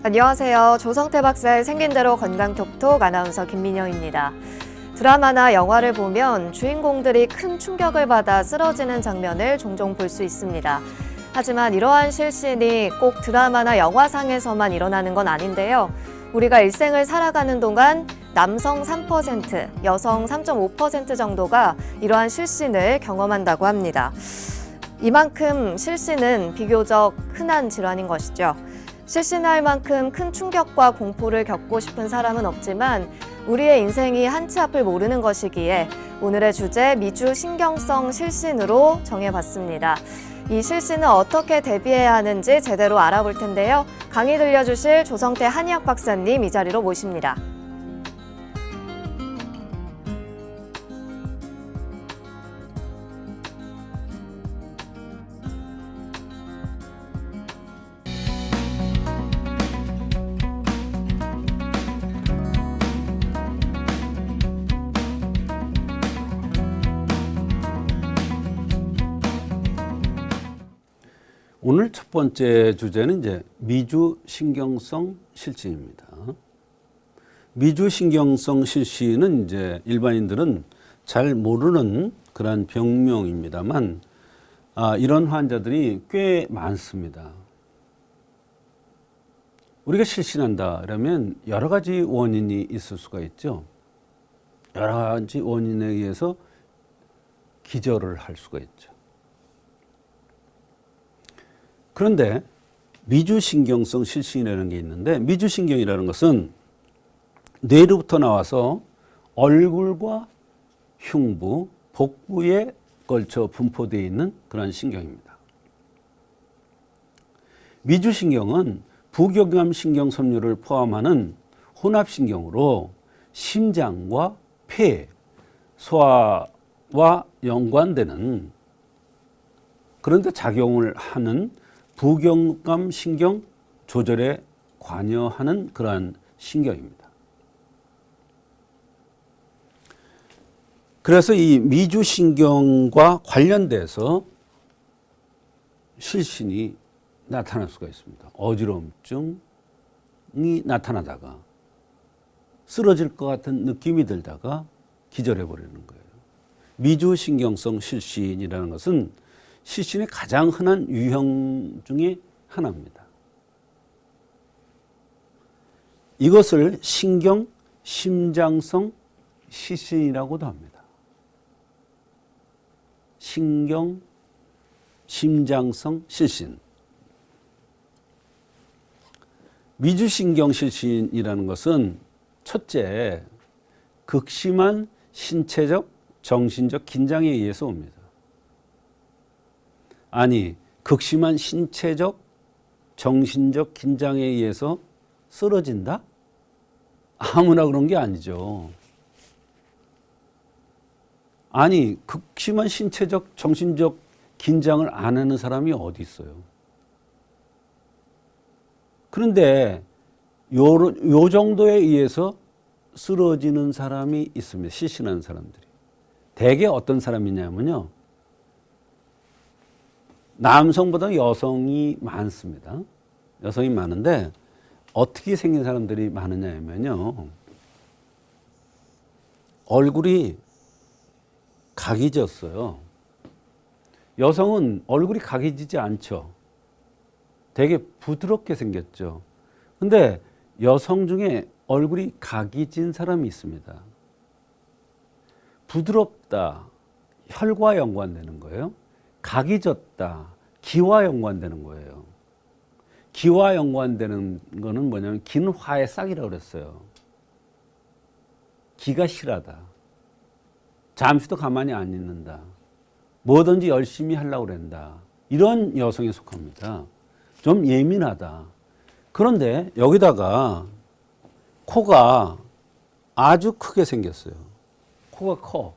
안녕하세요. 조성태 박사의 생긴 대로 건강톡톡 아나운서 김민영입니다. 드라마나 영화를 보면 주인공들이 큰 충격을 받아 쓰러지는 장면을 종종 볼 수 있습니다. 하지만 이러한 실신이 꼭 드라마나 영화상에서만 일어나는 건 아닌데요. 우리가 일생을 살아가는 동안 남성 3%, 여성 3.5% 정도가 이러한 실신을 경험한다고 합니다. 이만큼 실신은 비교적 흔한 질환인 것이죠. 실신할 만큼 큰 충격과 공포를 겪고 싶은 사람은 없지만 우리의 인생이 한치 앞을 모르는 것이기에 오늘의 주제 미주 신경성 실신으로 정해봤습니다. 이 실신은 어떻게 대비해야 하는지 제대로 알아볼 텐데요. 강의 들려주실 조성태 한의학 박사님 이 자리로 모십니다. 오늘 첫 번째 주제는 이제 미주신경성 실신입니다. 미주신경성 실신은 이제 일반인들은 잘 모르는 그런 병명입니다만, 이런 환자들이 꽤 많습니다. 우리가 실신한다 그러면 여러 가지 원인이 있을 수가 있죠. 여러 가지 원인에 의해서 기절을 할 수가 있죠. 그런데 미주신경성 실신이라는 게 있는데, 미주신경이라는 것은 뇌로부터 나와서 얼굴과 흉부, 복부에 걸쳐 분포되어 있는 그런 신경입니다. 미주신경은 부교감 신경 섬유를 포함하는 혼합신경으로 심장과 폐, 소화와 연관되는, 그런데 작용을 하는 부교감 신경 조절에 관여하는 그러한 신경입니다. 그래서 이 미주신경과 관련돼서 실신이 나타날 수가 있습니다. 어지러움증이 나타나다가 쓰러질 것 같은 느낌이 들다가 기절해 버리는 거예요. 미주신경성 실신이라는 것은 실신의 가장 흔한 유형 중에 하나입니다. 이것을 신경 심장성 실신이라고도 합니다. 신경 심장성 실신. 미주신경 실신이라는 것은 첫째, 극심한 신체적, 정신적 긴장에 의해서 옵니다. 아니, 극심한 신체적, 정신적 긴장에 의해서 쓰러진다? 아무나 그런 게 아니죠. 아니, 극심한 신체적, 정신적 긴장을 안 하는 사람이 어디 있어요? 그런데 요 정도에 의해서 쓰러지는 사람이 있습니다. 실신하는 사람들이. 대개 어떤 사람이냐면요, 남성보다 여성이 많습니다. 여성이 많은데 어떻게 생긴 사람들이 많으냐 하면요, 얼굴이 각이 졌어요. 여성은 얼굴이 각이 지지 않죠. 되게 부드럽게 생겼죠. 근데 여성 중에 얼굴이 각이 진 사람이 있습니다. 부드럽다, 혈과 연관되는 거예요. 각이 졌다, 기와 연관되는 거예요. 기와 연관되는 거는 뭐냐면 기는 화의 싹이라고 그랬어요. 기가 실하다, 잠시도 가만히 안 있는다, 뭐든지 열심히 하려고 그런다, 이런 여성에 속합니다. 좀 예민하다. 그런데 여기다가 코가 아주 크게 생겼어요. 코가 커.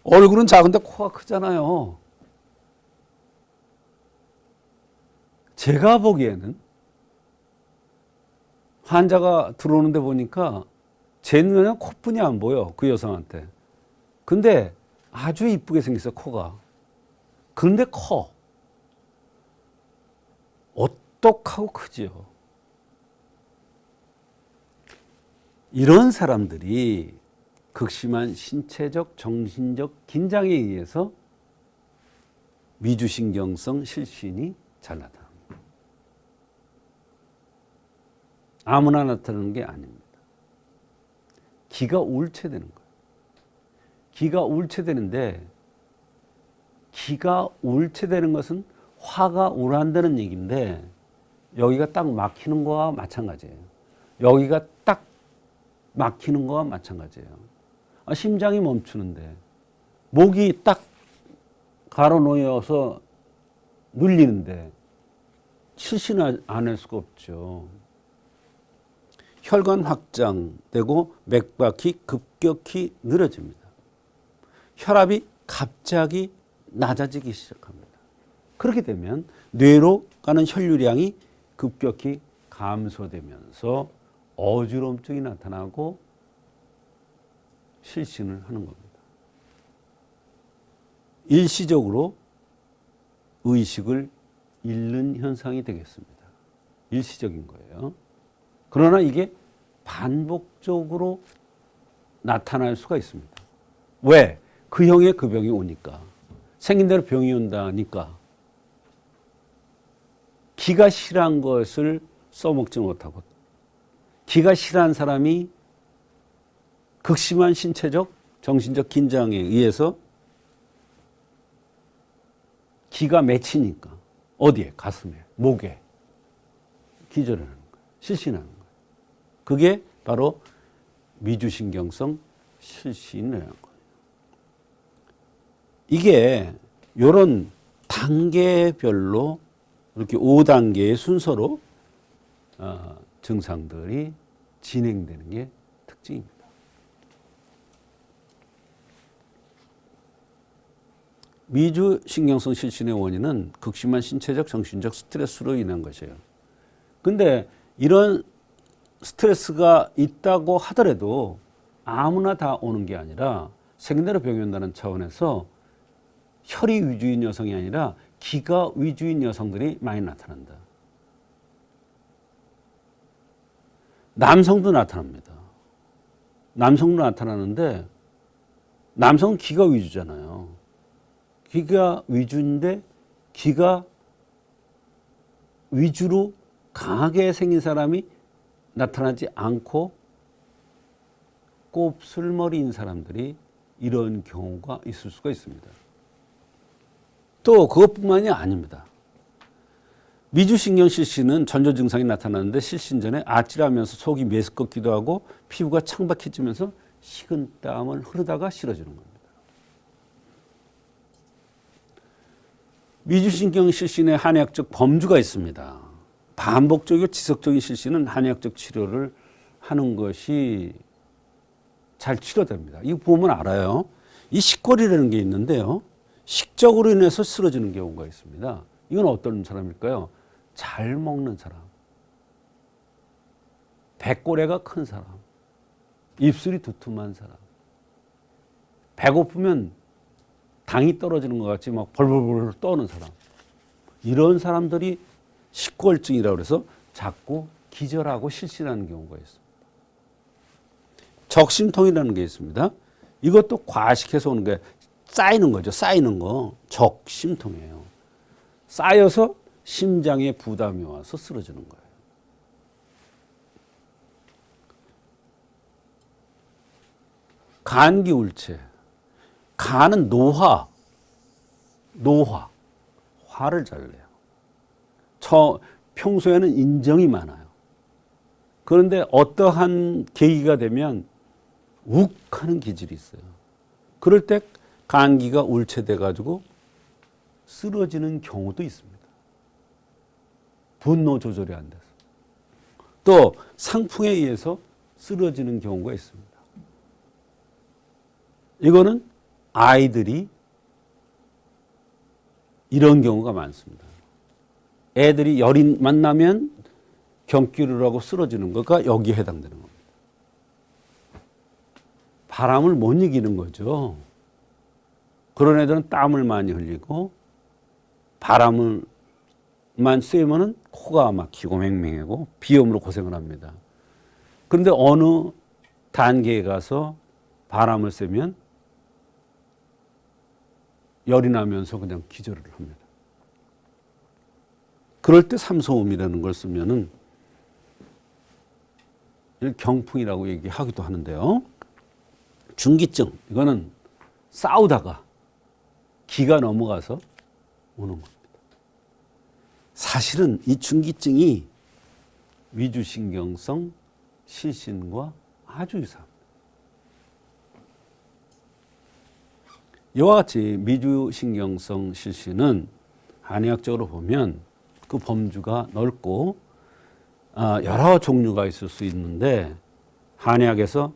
얼굴은 작은데 코가 크잖아요. 제가 보기에는 환자가 들어오는데 보니까 제 눈에는 코뿐이 안 보여, 그 여성한테. 근데 아주 이쁘게 생겼어, 코가. 그런데 커. 오똑하고 크지요. 이런 사람들이 극심한 신체적, 정신적 긴장에 의해서 미주신경성 실신이 잘 나타납니다. 아무나 나타나는 게 아닙니다. 기가 울체되는 거예요. 기가 울체되는데 기가 울체되는 것은 화가 우란다는 얘기인데 여기가 딱 막히는 거와 마찬가지예요. 여기가 딱 막히는 거와 마찬가지예요. 심장이 멈추는데 목이 딱 가로놓여서 눌리는데 실신을 안 할 수가 없죠. 혈관 확장되고 맥박이 급격히 느려집니다. 혈압이 갑자기 낮아지기 시작합니다. 그렇게 되면 뇌로 가는 혈류량이 급격히 감소되면서 어지럼증이 나타나고 실신을 하는 겁니다. 일시적으로 의식을 잃는 현상이 되겠습니다. 일시적인 거예요. 그러나 이게 반복적으로 나타날 수가 있습니다. 왜? 그 형에 그 병이 오니까. 생긴 대로 병이 온다니까. 기가 싫어한 것을 써먹지 못하고 기가 싫어한 사람이 극심한 신체적, 정신적 긴장에 의해서 기가 맺히니까 어디에? 가슴에, 목에 기절을 하는 거예요. 실신하는 거예요. 그게 바로 미주신경성 실신이라는 거예요. 이게 이런 단계별로 이렇게 5단계의 순서로 증상들이 진행되는 게 특징입니다. 미주신경성 실신의 원인은 극심한 신체적, 정신적 스트레스로 인한 것이에요. 근데 이런 스트레스가 있다고 하더라도 아무나 다 오는 게 아니라 생대로 병이 온다는 차원에서 혈이 위주인 여성이 아니라 기가 위주인 여성들이 많이 나타난다. 남성도 나타납니다. 남성도 나타나는데 남성은 기가 위주잖아요. 기가 위주인데 기가 위주로 강하게 생긴 사람이 나타나지 않고 곱슬머리인 사람들이 이런 경우가 있을 수가 있습니다. 또 그것뿐만이 아닙니다. 미주신경 실신은 전조 증상이 나타나는데 실신 전에 아찔하면서 속이 메스껍기도 하고 피부가 창백해지면서 식은땀을 흐르다가 싫어지는 겁니다. 미주신경 실신의 한의학적 범주가 있습니다. 반복적이고 지속적인 실신은 한의학적 치료를 하는 것이 잘 치료됩니다. 이거 보면 알아요. 이 식골이라는 게 있는데요. 식적으로 인해서 쓰러지는 경우가 있습니다. 이건 어떤 사람일까요? 잘 먹는 사람, 배꼬래가 큰 사람, 입술이 두툼한 사람, 배고프면 당이 떨어지는 것 같이 막 벌벌벌 떠는 사람, 이런 사람들이 식골증이라고 해서 자꾸 기절하고 실신하는 경우가 있습니다. 적심통이라는 게 있습니다. 이것도 과식해서 오는 게 쌓이는 거죠. 쌓이는 거 적심통이에요. 쌓여서 심장에 부담이 와서 쓰러지는 거예요. 간기울체. 간은 노화, 화를 잘 내요. 평소에는 인정이 많아요. 그런데 어떠한 계기가 되면 욱 하는 기질이 있어요. 그럴 때 간기가 울체돼 가지고 쓰러지는 경우도 있습니다. 분노 조절이 안 돼서. 또 상풍에 의해서 쓰러지는 경우가 있습니다. 이거는 아이들이 이런 경우가 많습니다. 애들이 열이 만나면 경기를 하고 쓰러지는 거가 여기에 해당되는 겁니다. 바람을 못 이기는 거죠. 그런 애들은 땀을 많이 흘리고 바람을 쐬면은 코가 막히고 맹맹하고 비염으로 고생을 합니다. 그런데 어느 단계에 가서 바람을 쐬면 열이 나면서 그냥 기절을 합니다. 그럴 때 삼소음이라는 걸 쓰면은 경풍이라고 얘기하기도 하는데요. 중기증, 이거는 싸우다가 기가 넘어가서 오는 겁니다. 사실은 이 중기증이 위주신경성 실신과 아주 유사합니다. 이와 같이 미주신경성 실신은 한의학적으로 보면 그 범주가 넓고 여러 종류가 있을 수 있는데 한의학에서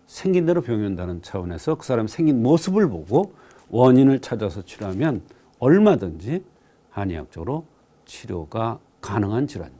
생긴 대로 병연다는 차원에서 그 사람이 생긴 모습을 보고 원인을 찾아서 치료하면 얼마든지 한의학적으로 치료가 가능한 질환입니다.